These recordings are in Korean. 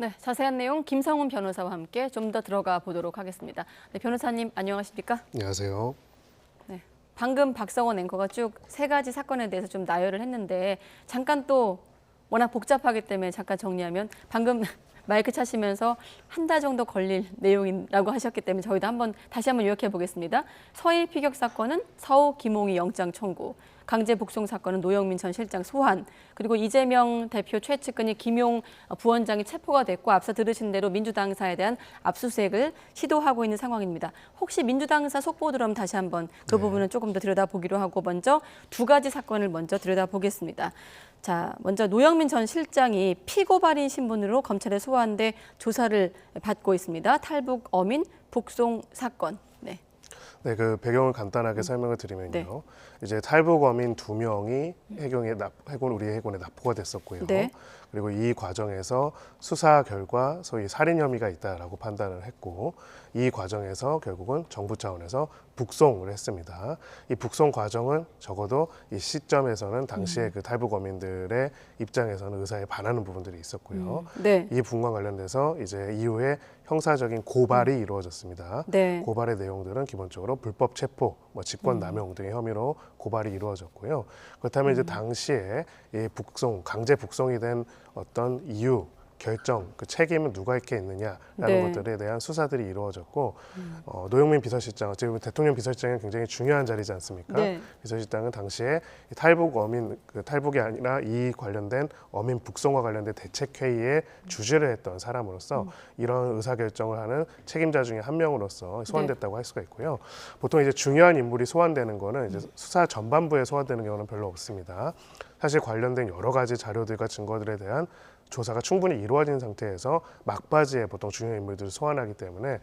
네, 자세한 내용 김성훈 변호사와 함께 좀 더 들어가 보도록 하겠습니다. 네, 변호사님 안녕하십니까? 안녕하세요. 네, 방금 박성원 앵커가 쭉 세 가지 사건에 대해서 좀 나열을 했는데 잠깐 또 워낙 복잡하기 때문에 잠깐 정리하면 방금 마이크 차시면서 한 달 정도 걸릴 내용이라고 하셨기 때문에 저희도 다시 한번 요약해 보겠습니다. 서해 피격 사건은 서우 김홍희 영장 청구, 강제 북송 사건은 노영민 전 실장 소환, 그리고 이재명 대표 최측근이 김용 부원장이 체포가 됐고 앞서 들으신 대로 민주당사에 대한 압수수색을 시도하고 있는 상황입니다. 혹시 민주당사 속보 들어오면 다시 한번 그 부분은 조금 더 들여다보기로 하고 먼저 두 가지 사건을 먼저 들여다보겠습니다. 자, 먼저 노영민 전 실장이 피고발인 신분으로 검찰에 소환돼 조사를 받고 있습니다. 탈북 어민 북송 사건. 네, 그 배경을 간단하게 설명을 드리면요. 네. 이제 탈북 어민 2명이 우리 해군에 납포가 됐었고요. 네. 그리고 이 과정에서 수사 결과 소위 살인 혐의가 있다라고 판단을 했고, 이 과정에서 결국은 정부 차원에서 북송을 했습니다. 이 북송 과정은 적어도 이 시점에서는 당시에 그 탈북 어민들의 입장에서는 의사에 반하는 부분들이 있었고요. 네. 이 부분과 관련돼서 이제 이후에 형사적인 고발이 이루어졌습니다. 네. 고발의 내용들은 기본적으로 불법 체포, 직권남용 등의 혐의로 고발이 이루어졌고요. 그렇다면 이제 당시에 이 강제 북송이 된 어떤 이유, 결정, 그 책임은 누가 이렇게 있느냐라는 네. 것들에 대한 수사들이 이루어졌고, 노영민 비서실장, 어찌 보면 대통령 비서실장은 굉장히 중요한 자리지 않습니까? 네. 비서실장은 당시에 탈북 어민, 탈북이 아니라 이 관련된 어민 북송과 관련된 대책회의에 주재를 했던 사람으로서 이런 의사결정을 하는 책임자 중에 한 명으로서 소환됐다고 할 수가 있고요. 보통 이제 중요한 인물이 소환되는 거는 이제 수사 전반부에 소환되는 경우는 별로 없습니다. 사실 관련된 여러 가지 자료들과 증거들에 대한 조사가 충분히 이루어진 상태에서 막바지에 보통 중요한 인물들을 소환하기 때문에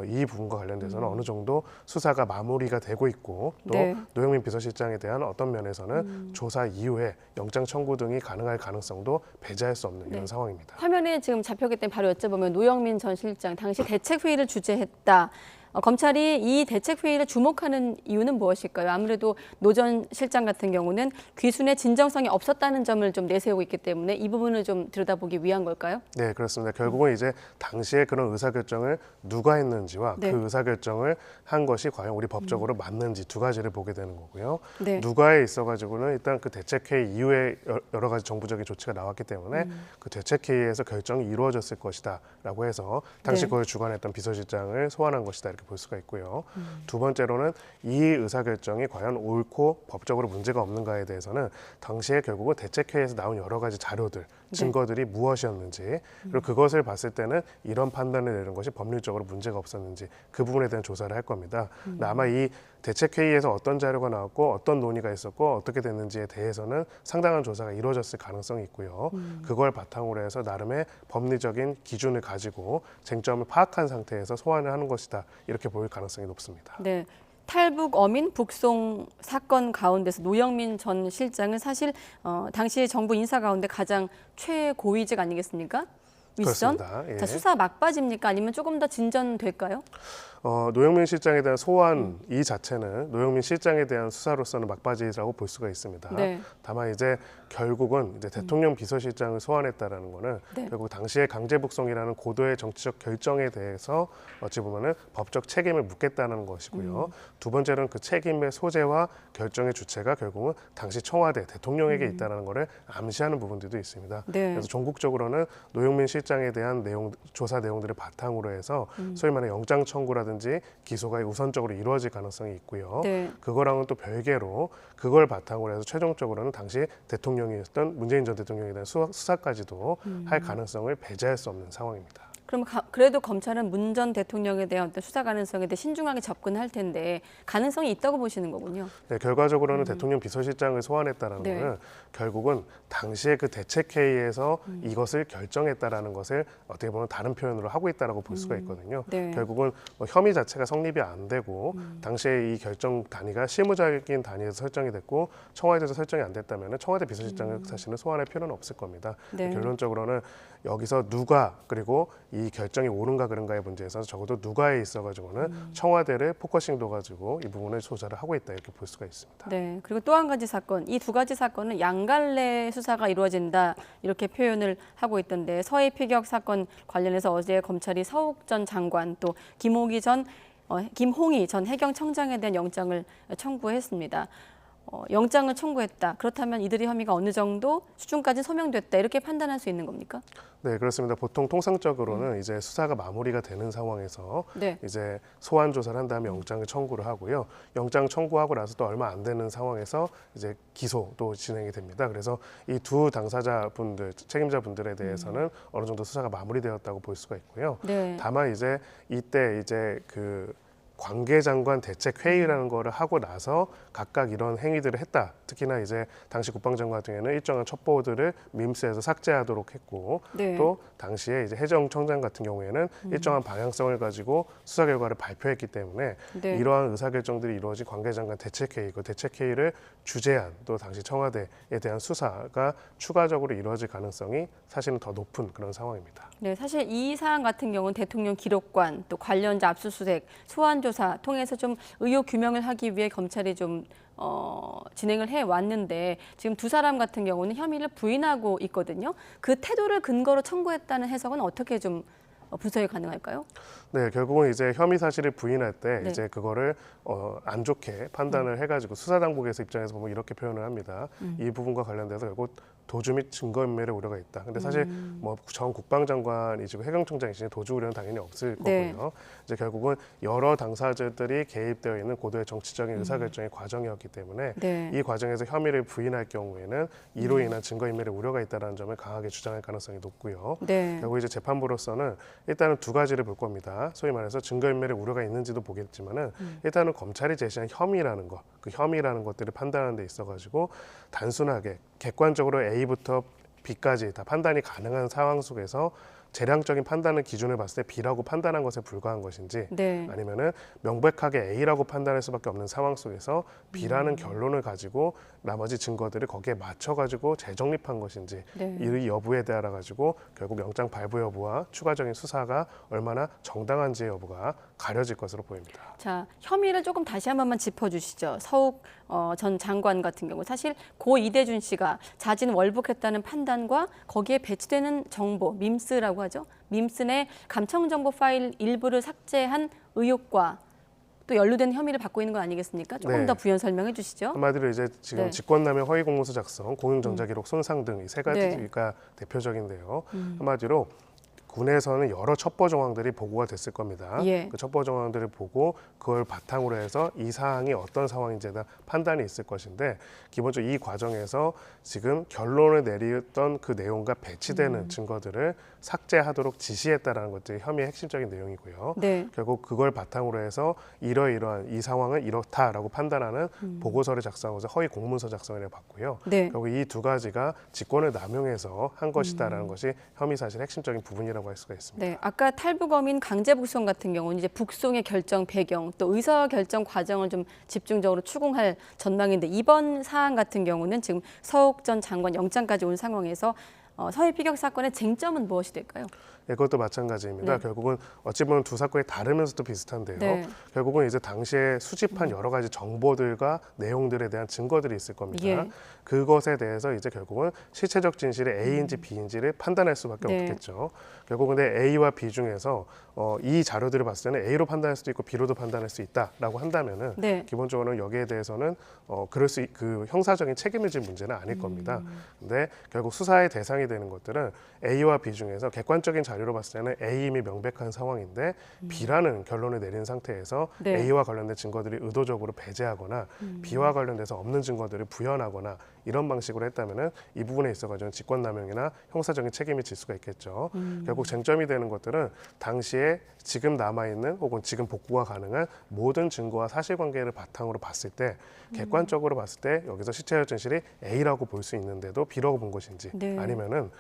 이 부분과 관련돼서는 어느 정도 수사가 마무리가 되고 있고 또 네. 노영민 비서실장에 대한 어떤 면에서는 조사 이후에 영장 청구 등이 가능할 가능성도 배제할 수 없는 이런 상황입니다. 화면에 지금 잡혔기 때문에 바로 여쭤보면 노영민 전 실장 당시 대책회의를 주재했다. 검찰이 이 대책회의를 주목하는 이유는 무엇일까요? 아무래도 노 전 실장 같은 경우는 귀순의 진정성이 없었다는 점을 좀 내세우고 있기 때문에 이 부분을 좀 들여다보기 위한 걸까요? 네, 그렇습니다. 결국은 이제 당시에 그런 의사결정을 누가 했는지와 네. 그 의사결정을 한 것이 과연 우리 법적으로 맞는지 두 가지를 보게 되는 거고요. 네. 누가에 있어가지고는 일단 그 대책회의 이후에 여러 가지 정부적인 조치가 나왔기 때문에 그 대책회의에서 결정이 이루어졌을 것이다라고 해서 당시 네. 그걸 주관했던 비서실장을 소환한 것이다 이렇게 볼 수가 있고요. 두 번째로는 이 의사결정이 과연 옳고 법적으로 문제가 없는가에 대해서는 당시에 결국은 대책회의에서 나온 여러 가지 자료들, 증거들이 무엇이었는지 그리고 그것을 봤을 때는 이런 판단을 내는 것이 법률적으로 문제가 없었는지 그 부분에 대한 조사를 할 겁니다. 근데 아마 이 대책회의에서 어떤 자료가 나왔고 어떤 논의가 있었고 어떻게 됐는지에 대해서는 상당한 조사가 이루어졌을 가능성이 있고요. 그걸 바탕으로 해서 나름의 법리적인 기준을 가지고 쟁점을 파악한 상태에서 소환을 하는 것이다. 이렇게 보일 가능성이 높습니다. 네. 탈북 어민 북송 사건 가운데서 노영민 전 실장은 사실 당시 정부 인사 가운데 가장 최고위직 아니겠습니까? 윗선? 그렇습니다. 예. 자, 수사 막바지입니까? 아니면 조금 더 진전될까요? 노영민 실장에 대한 소환 이 자체는 노영민 실장에 대한 수사로서는 막바지라고 볼 수가 있습니다. 네. 다만 이제 결국은 이제 대통령 비서실장을 소환했다라는 거는 네. 결국 당시의 강제 북송이라는 고도의 정치적 결정에 대해서 어찌 보면은 법적 책임을 묻겠다는 것이고요. 두 번째는 그 책임의 소재와 결정의 주체가 결국은 당시 청와대 대통령에게 있다라는 것을 암시하는 부분들도 있습니다. 네. 그래서 전국적으로는 노영민 실장에 대한 조사 내용들을 바탕으로 해서 소위 말하는 영장 청구라든지 기소가 우선적으로 이루어질 가능성이 있고요. 네. 그거랑은 또 별개로 그걸 바탕으로 해서 최종적으로는 당시 대통령이었던 문재인 전 대통령에 대한 수사까지도 할 가능성을 배제할 수 없는 상황입니다. 그럼 그래도 검찰은 문 전 대통령에 대한 어떤 수사 가능성에 대해 신중하게 접근할 텐데 가능성이 있다고 보시는 거군요. 네, 결과적으로는 대통령 비서실장을 소환했다는 네. 것은 결국은 당시에 그 대책회의에서 이것을 결정했다라는 것을 어떻게 보면 다른 표현으로 하고 있다라고 볼 수가 있거든요. 네. 결국은 혐의 자체가 성립이 안 되고 당시에 이 결정 단위가 실무적인 단위에서 설정이 됐고 청와대에서 설정이 안 됐다면 청와대 비서실장을 사실은 소환할 필요는 없을 겁니다. 네. 결론적으로는 여기서 누가 그리고 이 결정이 옳은가 그른가의 문제에서 적어도 누가에 있어가지고는 청와대를 포커싱 둬가지고 이 부분을 조사를 하고 있다 이렇게 볼 수가 있습니다. 네. 그리고 또 한 가지 사건, 이 두 가지 사건은 양갈래 수사가 이루어진다 이렇게 표현을 하고 있던데 서해 피격 사건 관련해서 어제 검찰이 서욱 전 장관 또 김홍희 전 해경청장에 대한 영장을 청구했습니다. 영장을 청구했다. 그렇다면 이들의 혐의가 어느 정도 수준까지 소명됐다 이렇게 판단할 수 있는 겁니까? 네, 그렇습니다. 보통 통상적으로는 이제 수사가 마무리가 되는 상황에서 네. 이제 소환 조사를 한 다음에 영장을 청구를 하고요. 영장 청구하고 나서 또 얼마 안 되는 상황에서 이제 기소도 진행이 됩니다. 그래서 이 두 당사자분들, 책임자분들에 대해서는 어느 정도 수사가 마무리되었다고 볼 수가 있고요. 네. 다만 이제 이때 이제 그 관계장관 대책회의라는 거를 하고 나서 각각 이런 행위들을 했다. 특히나 이제 당시 국방장관 같은 경우에는 일정한 첩보들을 밈스에서 삭제하도록 했고 네. 또 당시에 이제 해정청장 같은 경우에는 일정한 방향성을 가지고 수사 결과를 발표했기 때문에 네. 이러한 의사결정들이 이루어진 관계장관 대책회의, 그 대책회의를 주재한 또 당시 청와대에 대한 수사가 추가적으로 이루어질 가능성이 사실은 더 높은 그런 상황입니다. 네, 사실 이 사안 같은 경우는 대통령 기록관 또 관련자 압수수색, 소환 조사 통해서 좀 의혹 규명을 하기 위해 검찰이 좀 진행을 해 왔는데 지금 두 사람 같은 경우는 혐의를 부인하고 있거든요. 그 태도를 근거로 청구했다는 해석은 어떻게 좀 분석이 가능할까요? 네, 결국은 이제 혐의 사실을 부인할 때 네. 이제 그거를 안 좋게 판단을 해가지고 수사당국에서 입장에서 보면 이렇게 표현을 합니다. 이 부분과 관련돼서 결국 도주 및 증거인멸의 우려가 있다. 근데 사실 뭐 전 국방장관이시고 해경청장이시니 도주 우려는 당연히 없을 네. 거고요. 이제 결국은 여러 당사자들이 개입되어 있는 고도의 정치적인 의사결정의 과정이었기 때문에 네. 이 과정에서 혐의를 부인할 경우에는 이로 인한 증거인멸의 우려가 있다는 점을 강하게 주장할 가능성이 높고요. 네. 결국 이제 재판부로서는 일단은 두 가지를 볼 겁니다. 소위 말해서 증거인멸의 우려가 있는지도 보겠지만은 일단은 검찰이 제시한 혐의라는 것, 그 혐의라는 것들을 판단하는 데 있어가지고 단순하게 객관적으로 A부터 B까지 다 판단이 가능한 상황 속에서 재량적인 판단의 기준을 봤을 때 B라고 판단한 것에 불과한 것인지 네. 아니면은 명백하게 A라고 판단할 수밖에 없는 상황 속에서 B라는 결론을 가지고 나머지 증거들을 거기에 맞춰가지고 재정립한 것인지 네. 이 여부에 따라 가지고 결국 영장 발부 여부와 추가적인 수사가 얼마나 정당한지 여부가 가려질 것으로 보입니다. 자, 혐의를 조금 다시 한 번만 짚어주시죠. 서욱 전 장관 같은 경우 사실 고 이대준 씨가 자진 월북했다는 판단과 거기에 배치되는 정보, 밈스라고 하죠. 밈스 내 감청 정보 파일 일부를 삭제한 의혹과 또 연루된 혐의를 받고 있는 건 아니겠습니까? 조금 네. 더 부연 설명해 주시죠. 한마디로 이제 지금 네. 직권남용 허위공문서 작성, 공용전자기록 손상 등 이 세 가지가 대표적인데요. 한마디로 군에서는 여러 첩보 정황들이 보고가 됐을 겁니다. 예. 그 첩보 정황들을 보고 그걸 바탕으로 해서 이 사항이 어떤 상황인지에 대한 판단이 있을 것인데 기본적으로 이 과정에서 지금 결론을 내렸던 그 내용과 배치되는 증거들을 삭제하도록 지시했다라는 것들이 혐의의 핵심적인 내용이고요. 네. 결국 그걸 바탕으로 해서 이러이러한 이 상황은 이렇다라고 판단하는 보고서를 작성하고서 허위 공문서 작성을 해봤고요. 네. 결국 이 두 가지가 직권을 남용해서 한 것이다라는 것이 혐의 사실 핵심적인 부분이라고 할 수가 있습니다. 네, 아까 탈북어민 강제 북송 같은 경우는 이제 북송의 결정 배경 또 의사 결정 과정을 좀 집중적으로 추궁할 전망인데 이번 사안 같은 경우는 지금 서욱 전 장관 영장까지 온 상황에서 서해 피격 사건의 쟁점은 무엇이 될까요? 예, 그것도 마찬가지입니다. 네. 결국은 어찌 보면 두 사건이 다르면서도 비슷한데요. 네. 결국은 이제 당시에 수집한 여러 가지 정보들과 내용들에 대한 증거들이 있을 겁니다. 예. 그것에 대해서 이제 결국은 실체적 진실이 A인지 B인지를 판단할 수밖에 네. 없겠죠. 결국 근데 A와 B 중에서 이 자료들을 봤을 때는 A로 판단할 수도 있고 B로도 판단할 수 있다라고 한다면은 네. 기본적으로는 여기에 대해서는 그 형사적인 책임을 질 문제는 아닐 겁니다. 근데 결국 수사의 대상이 되는 것들은 A와 B 중에서 객관적인 자료로 봤을 때는 A 이미 명백한 상황인데 B라는 결론을 내린 상태에서 네. A와 관련된 증거들이 의도적으로 배제하거나 B와 관련돼서 없는 증거들을 부연하거나 이런 방식으로 했다면은 이 부분에 있어가지고 직권남용이나 형사적인 책임이 질 수가 있겠죠. 결국 쟁점이 되는 것들은 당시에 지금 남아있는 혹은 지금 복구가 가능한 모든 증거와 사실관계를 바탕으로 봤을 때 객관적으로 봤을 때 여기서 실체적 진실이 A라고 볼 수 있는데도 B라고 본 것인지 네. 아니면은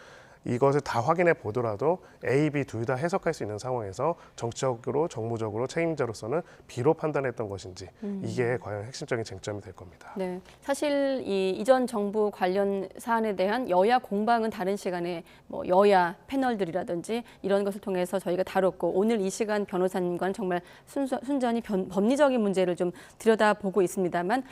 이것을 다 확인해 보더라도 A, B 둘 다 해석할 수 있는 상황에서 정치적으로 정무적으로 책임자로서는 B로 판단했던 것인지 이게 과연 핵심적인 쟁점이 될 겁니다. 네, 사실 이 이전 정부 관련 사안에 대한 여야 공방은 다른 시간에 뭐 여야 패널들이라든지 이런 것을 통해서 저희가 다뤘고 오늘 이 시간 변호사님과는 정말 순전히 법리적인 문제를 좀 들여다보고 있습니다만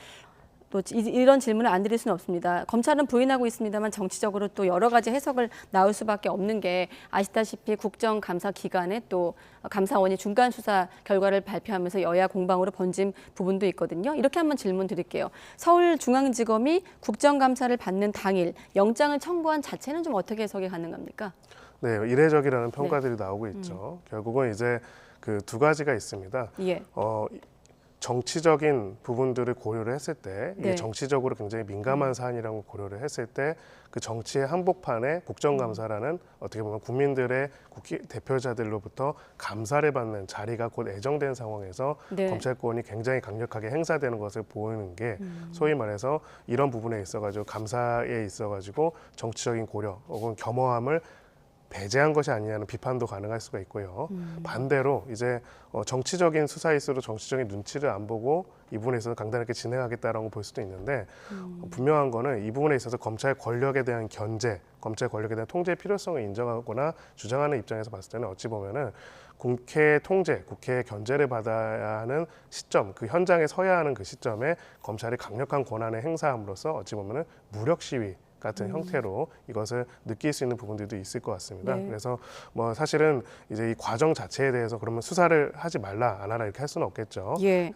또 이런 질문을 안 드릴 수는 없습니다. 검찰은 부인하고 있습니다만 정치적으로 또 여러 가지 해석을 나올 수밖에 없는 게 아시다시피 국정감사 기간에 또 감사원이 중간 수사 결과를 발표하면서 여야 공방으로 번진 부분도 있거든요. 이렇게 한번 질문 드릴게요. 서울중앙지검이 국정감사를 받는 당일 영장을 청구한 자체는 좀 어떻게 해석이 가능합니까? 네, 이례적이라는 평가들이 나오고 있죠. 결국은 이제 그 두 가지가 있습니다. 예. 정치적인 부분들을 고려를 했을 때 이게 네. 정치적으로 굉장히 민감한 사안이라고 고려를 했을 때 그 정치의 한복판에 국정감사라는 어떻게 보면 국민들의 국회 대표자들로부터 감사를 받는 자리가 곧 예정된 상황에서 네. 검찰권이 굉장히 강력하게 행사되는 것을 보이는 게 소위 말해서 이런 부분에 있어가지고 감사에 있어가지고 정치적인 고려 혹은 겸허함을 배제한 것이 아니냐는 비판도 가능할 수가 있고요. 반대로 이제 정치적인 수사일수록 정치적인 눈치를 안 보고 이 부분에 있어서 강단있게 진행하겠다라고 볼 수도 있는데 분명한 거는 이 부분에 있어서 검찰 권력에 대한 견제, 검찰 권력에 대한 통제의 필요성을 인정하거나 주장하는 입장에서 봤을 때는 어찌 보면은 국회 통제, 국회의 견제를 받아야 하는 시점, 그 현장에 서야 하는 그 시점에 검찰이 강력한 권한을 행사함으로써 어찌 보면은 무력 시위 같은 형태로 이것을 느낄 수 있는 부분들도 있을 것 같습니다. 네. 그래서 뭐 사실은 이제 이 과정 자체에 대해서 그러면 수사를 하지 말라 안 하라 이렇게 할 수는 없겠죠. 예.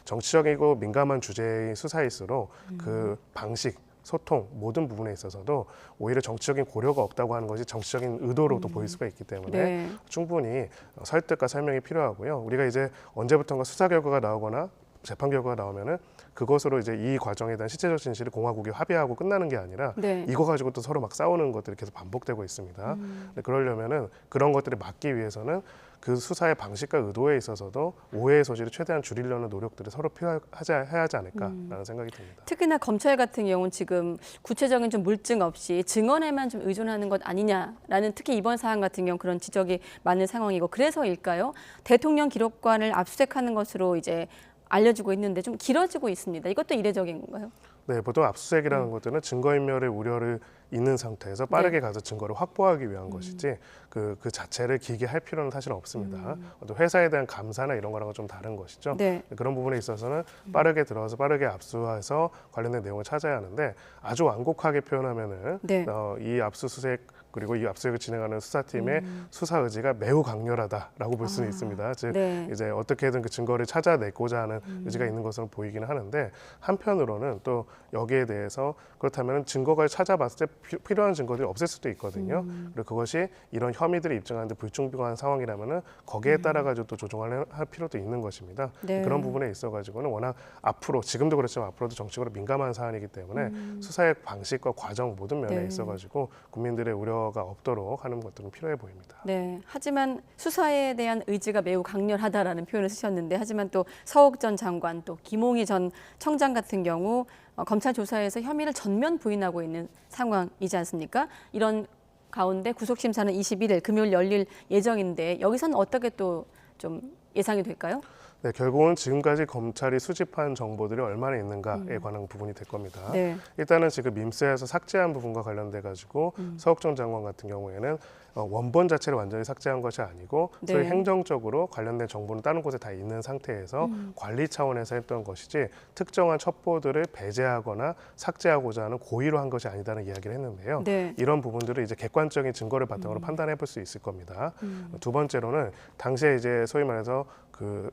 정치적이고 민감한 주제의 수사일수록 그 방식 소통 모든 부분에 있어서도 오히려 정치적인 고려가 없다고 하는 것이 정치적인 의도로도 보일 수가 있기 때문에 네. 충분히 설득과 설명이 필요하고요. 우리가 이제 언제부턴가 수사 결과가 나오거나 재판 결과가 나오면은 그것으로 이제 이 과정에 대한 실체적 진실을 공화국이 합의하고 끝나는 게 아니라 네. 이거 가지고 또 서로 막 싸우는 것들이 계속 반복되고 있습니다. 근데 그러려면은 그런 것들을 막기 위해서는 그 수사의 방식과 의도에 있어서도 오해의 소지를 최대한 줄이려는 노력들을 서로 해야 하지 않을까라는 생각이 듭니다. 특히나 검찰 같은 경우는 지금 구체적인 좀 물증 없이 증언에만 좀 의존하는 것 아니냐라는 특히 이번 사안 같은 경우 그런 지적이 많은 상황이고 그래서일까요? 대통령 기록관을 압수수색하는 것으로 이제 알려지고 있는데 좀 길어지고 있습니다. 이것도 이례적인 건가요? 네, 보통 압수수색이라는 것들은 증거인멸의 우려를 있는 상태에서 빠르게 가서 증거를 확보하기 위한 것이지 그 자체를 길게 할 필요는 사실 없습니다. 또 회사에 대한 감사나 이런 거랑은 좀 다른 것이죠. 네. 그런 부분에 있어서는 빠르게 들어가서 빠르게 압수해서 관련된 내용을 찾아야 하는데 아주 완곡하게 표현하면은 네. 이 압수수색 그리고 이 압수수색을 진행하는 수사팀의 수사 의지가 매우 강렬하다라고 볼 수는 있습니다. 즉 네. 이제 어떻게든 그 증거를 찾아내고자 하는 의지가 있는 것으로 보이기는 하는데 한편으로는 또 여기에 대해서 그렇다면 증거가 찾아봤을 때 필요한 증거들이 없을 수도 있거든요. 그리고 그것이 이런 혐의들을 입증하는데 불충분한 상황이라면은 거기에 따라 가지고 또 조정을 할 필요도 있는 것입니다. 네. 그런 부분에 있어 가지고는 워낙 앞으로 지금도 그렇지만 앞으로도 정치적으로 민감한 사안이기 때문에 수사의 방식과 과정 모든 면에 네. 있어 가지고 국민들의 우려가 없도록 하는 것들은 필요해 보입니다. 네. 하지만 수사에 대한 의지가 매우 강렬하다라는 표현을 쓰셨는데 하지만 또 서욱 전 장관 또 김홍희 전 청장 같은 경우 검찰 조사에서 혐의를 전면 부인하고 있는 상황이지 않습니까? 이런 가운데 구속심사는 21일 금요일 열릴 예정인데 여기서는 어떻게 또 좀 예상이 될까요? 네, 결국은 지금까지 검찰이 수집한 정보들이 얼마나 있는가에 관한 부분이 될 겁니다. 네. 일단은 지금 민스에서 삭제한 부분과 관련돼 가지고 서욱 전 장관 같은 경우에는 원본 자체를 완전히 삭제한 것이 아니고 네. 소위 행정적으로 관련된 정보는 다른 곳에 다 있는 상태에서 관리 차원에서 했던 것이지 특정한 첩보들을 배제하거나 삭제하고자 하는 고의로 한 것이 아니다는 이야기를 했는데요. 네. 이런 부분들을 이제 객관적인 증거를 바탕으로 판단해 볼 수 있을 겁니다. 두 번째로는 당시에 이제 소위 말해서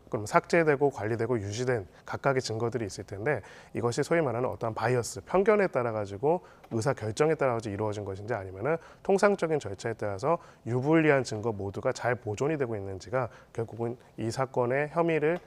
그럼 삭제되고 관리되고 유지된 각각의 증거들이 있을 텐데 이것이 소위 말하는 어떠한 바이어스, 편견에 따라 가지고 의사 결정에 따라 가지고 이루어진 것인지 아니면은 통상적인 절차에 따라서 유불리한 증거 모두가 잘 보존이 되고 있는지가 결국은 이 사건의 혐의를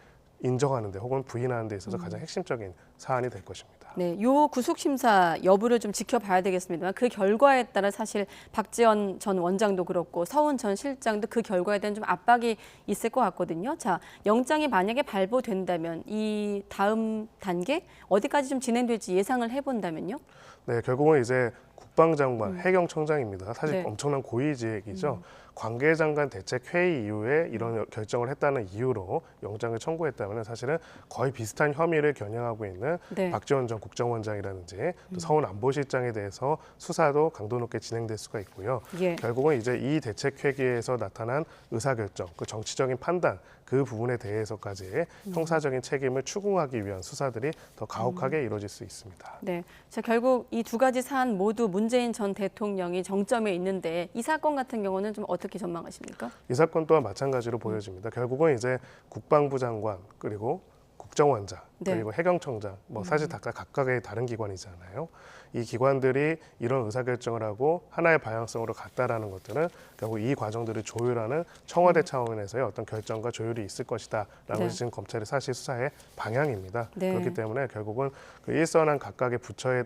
인정하는 데 혹은 부인하는 데 있어서 가장 핵심적인 사안이 될 것입니다. 네, 요 구속 심사 여부를 좀 지켜봐야 되겠습니다만 그 결과에 따라 사실 박지원 전 원장도 그렇고 서훈 전 실장도 그 결과에 대한 좀 압박이 있을 것 같거든요. 자, 영장이 만약에 발부된다면 이 다음 단계 어디까지 좀 진행될지 예상을 해본다면요. 네, 결국은 이제 국방장관, 해경청장입니다. 사실 네. 엄청난 고위직이죠. 관계장관 대책회의 이후에 이런 결정을 했다는 이유로 영장을 청구했다면 사실은 거의 비슷한 혐의를 겨냥하고 있는 네. 박지원 전 국정원장이라든지 또 서훈 안보실장에 대해서 수사도 강도 높게 진행될 수가 있고요. 예. 결국은 이제 이 대책회의에서 나타난 의사결정, 그 정치적인 판단, 그 부분에 대해서까지 형사적인 책임을 추궁하기 위한 수사들이 더 가혹하게 이루어질 수 있습니다. 네, 자 결국 이 두 가지 사안 모두 문재인 전 대통령이 정점에 있는데 이 사건 같은 경우는 좀 어떻게 전망하십니까? 이 사건 또한 마찬가지로 보여집니다. 결국은 이제 국방부 장관 그리고 국정원장 네. 그리고 해경청장 뭐 사실 다 각각의 다른 기관이잖아요. 이 기관들이 이런 의사결정을 하고 하나의 방향성으로 갔다라는 것들은 결국 이 과정들을 조율하는 청와대 차원에서의 어떤 결정과 조율이 있을 것이다라는 네. 것이 지금 검찰의 사실 수사의 방향입니다. 네. 그렇기 때문에 결국은 그 일선한 각각의 부처의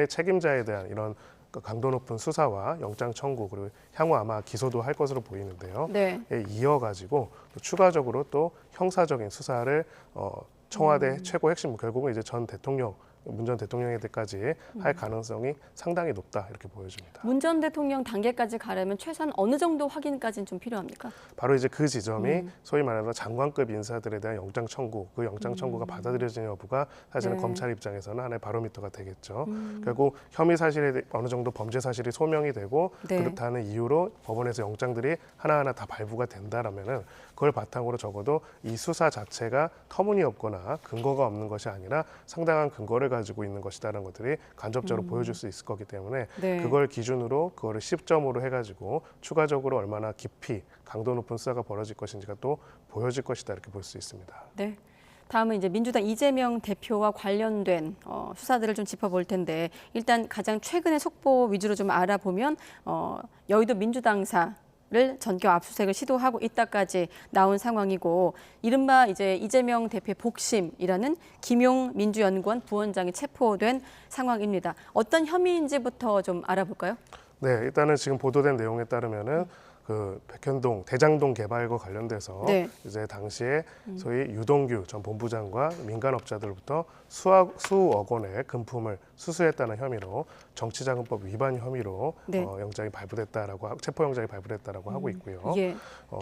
책임자에 대한 이런 강도 높은 수사와 영장 청구 그리고 향후 아마 기소도 할 것으로 보이는데요. 네. 이어가지고 또 추가적으로 또 형사적인 수사를 청와대 최고 핵심 결국은 이제 전 대통령 문 전 대통령에 대까지 할 가능성이 상당히 높다 이렇게 보여집니다. 문 전 대통령 단계까지 가려면 최소한 어느 정도 확인까지는 좀 필요합니까? 바로 이제 그 지점이 소위 말하는 장관급 인사들에 대한 영장 청구, 그 영장 청구가 받아들여지는 여부가 사실은 네. 검찰 입장에서는 하나의 바로미터가 되겠죠. 결국 혐의 사실에 어느 정도 범죄 사실이 소명이 되고 네. 그렇다는 이유로 법원에서 영장들이 하나하나 다 발부가 된다라면은 그걸 바탕으로 적어도 이 수사 자체가 터무니없거나 근거가 없는 것이 아니라 상당한 근거를 가지고 있는 것이다라는 것들이 간접적으로 보여줄 수 있을 거기 때문에 네. 그걸 기준으로 그거를 10점으로 해가지고 추가적으로 얼마나 깊이 강도 높은 수사가 벌어질 것인지가 또 보여질 것이다 이렇게 볼 수 있습니다. 네. 다음은 이제 민주당 이재명 대표와 관련된 수사들을 좀 짚어볼 텐데 일단 가장 최근의 속보 위주로 좀 알아보면 여의도 민주당사 를 전격 압수수색을 시도하고 있다까지 나온 상황이고 이른바 이제 이재명 대표의 복심이라는 김용 민주연구원 부원장이 체포된 상황입니다. 어떤 혐의인지부터 좀 알아볼까요? 네, 일단은 지금 보도된 내용에 따르면은 그 백현동 대장동 개발과 관련돼서 네. 이제 당시에 소위 유동규 전 본부장과 민간업자들로부터 수억 원의 금품을 수수했다는 혐의로 정치자금법 위반 혐의로 네. 영장이 발부됐다라고 체포 영장이 발부됐다라고 하고 있고요. 예.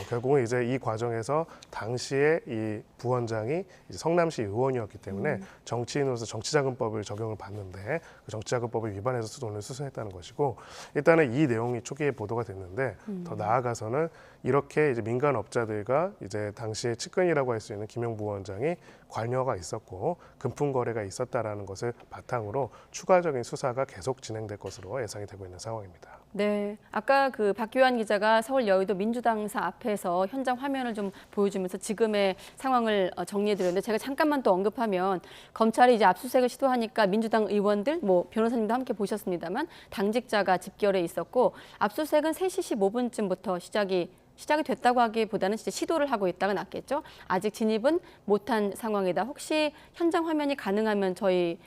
결국은 이제 이 과정에서 당시에 이 부원장이 이제 성남시 의원이었기 때문에 정치인으로서 정치자금법을 적용을 받는데 그 정치자금법을 위반해서 돈을 수수했다는 것이고 일단은 이 내용이 초기에 보도가 됐는데 더 나아가서는 이렇게 이제 민간업자들과 이제 당시에 측근이라고 할 수 있는 김용 부원장이 관여가 있었고 금품 거래가 있었다라는 것을 바탕으로 추가적인 수사가 계속 진행될 것으로 예상이 되고 있는 상황입니다. 네, 아까 그 박규환 기자가 서울 여의도 민주당사 앞에서 현장 화면을 좀 보여주면서 지금의 상황을 정리해드렸는데 제가 잠깐만 또 언급하면 검찰이 이제 압수수색을 시도하니까 민주당 의원들, 뭐 변호사님도 함께 보셨습니다만 당직자가 집결해 있었고 압수수색은 3시 15분쯤부터 시작이 됐다고 하기보다는 진짜 시도를 하고 있다가 낫겠죠. 아직 진입은 못한 상황이다. 혹시 현장 화면이 가능하면 저희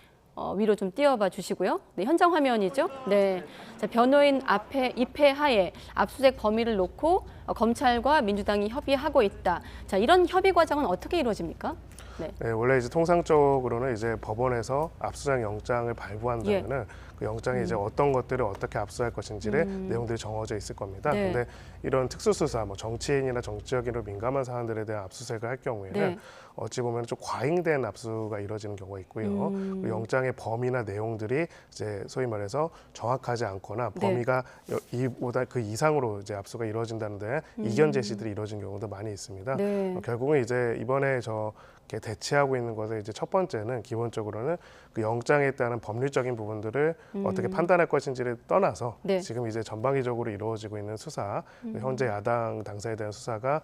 위로 좀 띄워봐 주시고요. 네, 현장 화면이죠. 네, 자, 변호인 앞에 입회하에 압수수색 범위를 놓고 검찰과 민주당이 협의하고 있다. 자, 이런 협의 과정은 어떻게 이루어집니까? 네. 네, 원래 이제 통상적으로는 이제 법원에서 압수수색 영장을 발부한다면은 그 영장에 이제 어떤 것들을 어떻게 압수할 것인지를 내용들이 정해져 있을 겁니다. 네. 근데 이런 특수수사, 뭐 정치인이나 정치적으로 민감한 사안들에 대한 압수수색을 할 경우에는 네. 어찌 보면 좀 과잉된 압수가 이루어지는 경우가 있고요. 그리고 영장의 범위나 내용들이 이제 소위 말해서 정확하지 않거나 네. 범위가 이보다 그 이상으로 이제 압수가 이루어진다는데 이견 제시들이 이루어진 경우도 많이 있습니다. 네. 결국은 이제 이번에 이렇게 대체하고 있는 것은 이제 첫 번째는 기본적으로는 그 영장에 따른 법률적인 부분들을 어떻게 판단할 것인지를 떠나서 네. 지금 이제 전방위적으로 이루어지고 있는 수사, 현재 야당 당사에 대한 수사가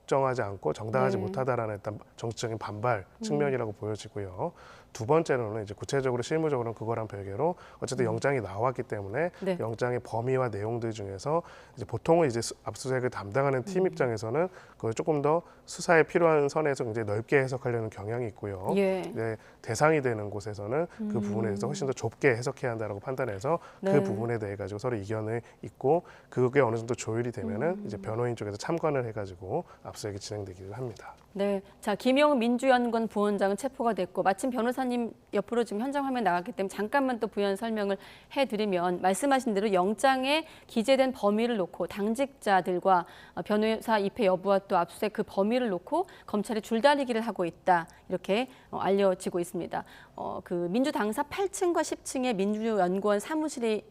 적정하지 않고 정당하지 네. 못하다라는 일단 정치적인 반발 측면이라고 보여지고요. 두 번째로는 이제 구체적으로 실무적으로는 그거랑 별개로 어쨌든 영장이 나왔기 때문에 네. 영장의 범위와 내용들 중에서 이제 보통은 이제 압수수색을 담당하는 팀 입장에서는 그걸 조금 더 수사에 필요한 선에서 굉장히 넓게 해석하려는 경향이 있고요. 예. 이제 대상이 되는 곳에서는 그 부분에 대해서 훨씬 더 좁게 해석해야 한다라고 판단해서 네. 그 부분에 대해 가지고 서로 이견을 있고 그게 어느 정도 조율이 되면은 이제 변호인 쪽에서 참관을 해가지고 압수수색이 진행되기를 합니다. 네, 자 김용 민주연구원 부원장은 체포가 됐고 마침 변호사님 옆으로 지금 현장 화면 나갔기 때문에 잠깐만 또 부연 설명을 해드리면 말씀하신 대로 영장에 기재된 범위를 놓고 당직자들과 변호사 입회 여부와 또 압수수색 그 범위를 놓고 검찰이 줄다리기를 하고 있다 이렇게 알려지고 있습니다. 그 민주당사 8층과 10층에 민주연구원 사무실이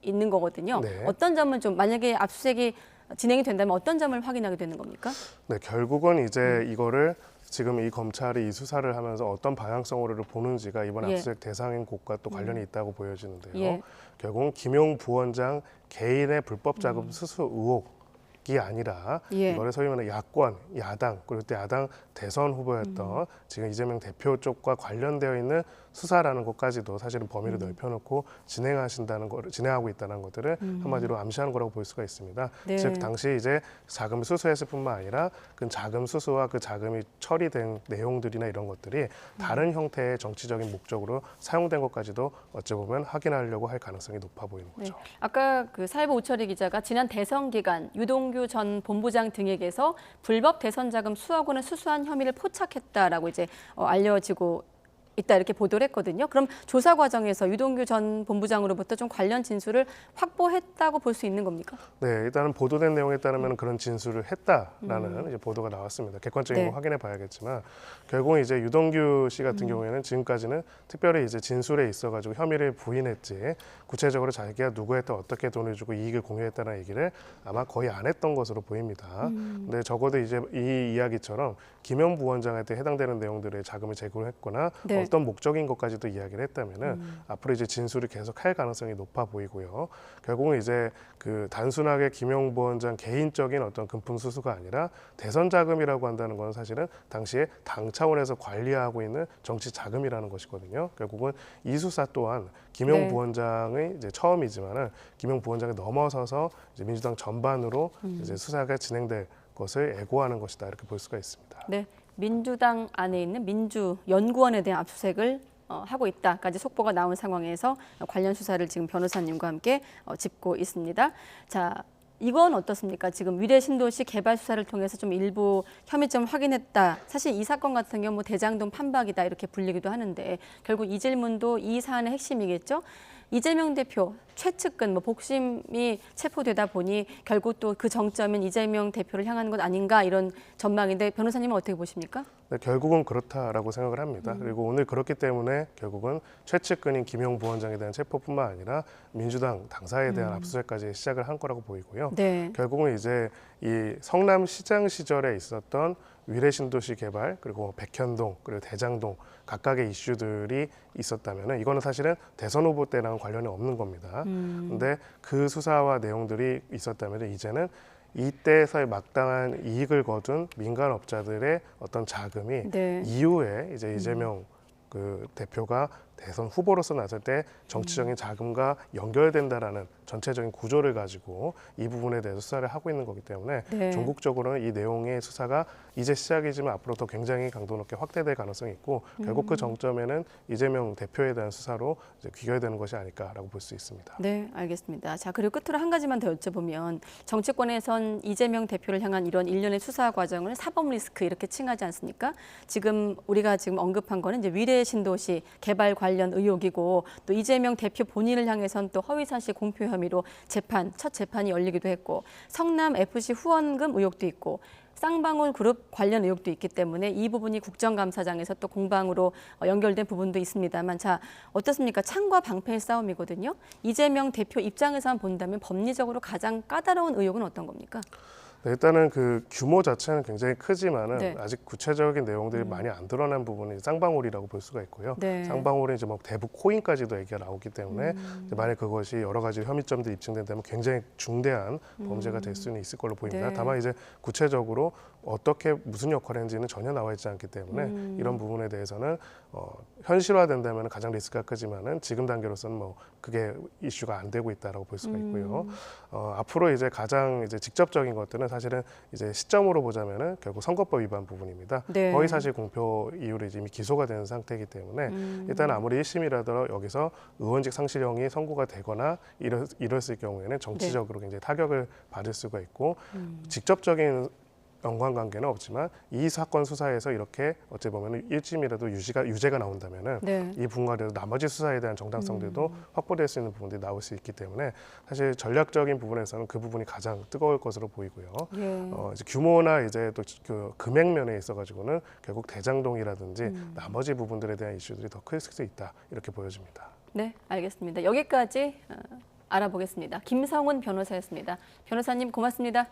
있는 거거든요. 네. 어떤 점은 좀 만약에 압수수색이 진행이 된다면 어떤 점을 확인하게 되는 겁니까? 네, 결국은 이제 이거를 지금 이 검찰이 이 수사를 하면서 어떤 방향성으로를 보는지가 이번 예. 압수수색 대상인 곳과 또 관련이 있다고 보여지는데요. 예. 결국은 김용 부원장 개인의 불법 자금 수수 의혹이 아니라 예. 이거를 소위 말하는 야권, 야당 그리고 또 야당 대선 후보였던 지금 이재명 대표 쪽과 관련되어 있는 수사라는 것까지도 사실은 범위를 넓혀놓고 진행하고 있다는 것들을 한마디로 암시하는 거라고 볼 수가 있습니다. 네. 즉 당시 이제 자금 수수했을 뿐만 아니라 그 자금 수수와 그 자금이 처리된 내용들이나 이런 것들이 다른 형태의 정치적인 목적으로 사용된 것까지도 어찌 보면 확인하려고 할 가능성이 높아 보이는 네. 거죠. 아까 그 사회부 오철희 기자가 지난 대선 기간 유동규 전 본부장 등에게서 불법 대선 자금 수억 원을 수수한 혐의를 포착했다라고 이제 알려지고 있다 이렇게 보도를 했거든요. 그럼 조사 과정에서 유동규 전 본부장으로부터 좀 관련 진술을 확보했다고 볼 수 있는 겁니까? 네, 일단은 보도된 내용에 따르면 그런 진술을 했다라는 이제 보도가 나왔습니다. 객관적인 네. 거 확인해 봐야겠지만 결국은 이제 유동규 씨 같은 경우에는 지금까지는 특별히 이제 진술에 있어가지고 혐의를 부인했지 구체적으로 자기가 누구한테 어떻게 돈을 주고 이익을 공유했다는 얘기를 아마 거의 안 했던 것으로 보입니다. 근데 적어도 이제 이 이야기처럼 김용 부원장한테 해당되는 내용들의 자금을 제공했거나 네. 어떤 목적인 것까지도 이야기를 했다면은 앞으로 이제 진술을 계속할 가능성이 높아 보이고요. 결국은 이제 그 단순하게 김용 부원장 개인적인 어떤 금품 수수가 아니라 대선 자금이라고 한다는 건 사실은 당시에 당 차원에서 관리하고 있는 정치 자금이라는 것이거든요. 결국은 이 수사 또한 김용 네. 부원장의 이제 처음이지만은 김용 부원장에 넘어서서 이제 민주당 전반으로 이제 수사가 진행될 것을 애고하는 것이다 이렇게 볼 수가 있습니다. 네, 민주당 안에 있는 민주연구원에 대한 압수수색을 하고 있다까지 속보가 나온 상황에서 관련 수사를 지금 변호사님과 함께 짚고 있습니다. 자, 이건 어떻습니까? 지금 위례 신도시 개발 수사를 통해서 좀 일부 혐의점 확인했다. 사실 이 사건 같은 경우 뭐 대장동 판박이다 이렇게 불리기도 하는데 결국 이 질문도 이 사안의 핵심이겠죠. 이재명 대표 최측근 뭐 복심이 체포되다 보니 결국 또 그 정점은 이재명 대표를 향하는 것 아닌가 이런 전망인데 변호사님은 어떻게 보십니까? 네, 결국은 그렇다라고 생각을 합니다. 그리고 오늘 그렇기 때문에 결국은 최측근인 김용 부원장에 대한 체포뿐만 아니라 민주당 당사에 대한 압수수색까지 시작을 한 거라고 보이고요. 네. 결국은 이제 이 성남시장 시절에 있었던 위례신도시 개발 그리고 백현동 그리고 대장동 각각의 이슈들이 있었다면은 이거는 사실은 대선 후보 때랑은 관련이 없는 겁니다. 근데 그 수사와 내용들이 있었다면 이제는 이때에서의 막당한 이익을 거둔 민간업자들의 어떤 자금이 네. 이후에 이제 이재명 그 대표가 대선 후보로서 나설 때 정치적인 자금과 연결된다라는 전체적인 구조를 가지고 이 부분에 대해서 수사를 하고 있는 거기 때문에 네. 전국적으로는 이 내용의 수사가 이제 시작이지만 앞으로 더 굉장히 강도 높게 확대될 가능성이 있고 결국 그 정점에는 이재명 대표에 대한 수사로 이제 귀결되는 것이 아닐까라고 볼 수 있습니다. 네, 알겠습니다. 자, 그리고 끝으로 한 가지만 더 여쭤보면 정치권에선 이재명 대표를 향한 이런 일련의 수사 과정을 사법 리스크 이렇게 칭하지 않습니까? 지금 우리가 지금 언급한 거는 이제 위례 신도시 개발 관련 의혹이고 또 이재명 대표 본인을 향해선 또 허위사실 공표 혐의로 첫 재판이 열리기도 했고 성남 FC 후원금 의혹도 있고 쌍방울 그룹 관련 의혹도 있기 때문에 이 부분이 국정감사장에서 또 공방으로 연결된 부분도 있습니다만 자 어떻습니까? 창과 방패의 싸움이거든요. 이재명 대표 입장에서만 본다면 법리적으로 가장 까다로운 의혹은 어떤 겁니까? 네, 일단은 그 규모 자체는 굉장히 크지만은 네. 아직 구체적인 내용들이 많이 안 드러난 부분이 쌍방울이라고 볼 수가 있고요. 네. 쌍방울은 이제 뭐 대북 코인까지도 얘기가 나오기 때문에 이제 만약 그것이 여러 가지 혐의점들이 입증된다면 굉장히 중대한 범죄가 될 수는 있을 걸로 보입니다. 네. 다만 이제 구체적으로 어떻게 무슨 역할을 했는지는 전혀 나와 있지 않기 때문에 이런 부분에 대해서는 현실화된다면 가장 리스크가 크지만은 지금 단계로서는 뭐 그게 이슈가 안 되고 있다라고 볼 수가 있고요. 앞으로 이제 가장 이제 직접적인 것들은 사실은 이제 시점으로 보자면은 결국 선거법 위반 부분입니다. 네. 허위사실 공표 이후로 이제 이미 기소가 된 상태이기 때문에 일단 아무리 1심이라도 여기서 의원직 상실형이 선고가 되거나 이랬을 경우에는 정치적으로 굉장히 타격을 받을 수가 있고 직접적인 연관관계는 없지만 이 사건 수사에서 이렇게 어찌 보면 1심이라도 유죄가 나온다면은 네. 이 부분과도 나머지 수사에 대한 정당성들도 확보될 수 있는 부분들이 나올 수 있기 때문에 사실 전략적인 부분에서는 그 부분이 가장 뜨거울 것으로 보이고요. 예. 이제 규모나 이제 또 그 금액 면에 있어가지고는 결국 대장동이라든지 나머지 부분들에 대한 이슈들이 더 클 수 있다 이렇게 보여집니다. 네, 알겠습니다. 여기까지 알아보겠습니다. 김성훈 변호사였습니다. 변호사님 고맙습니다.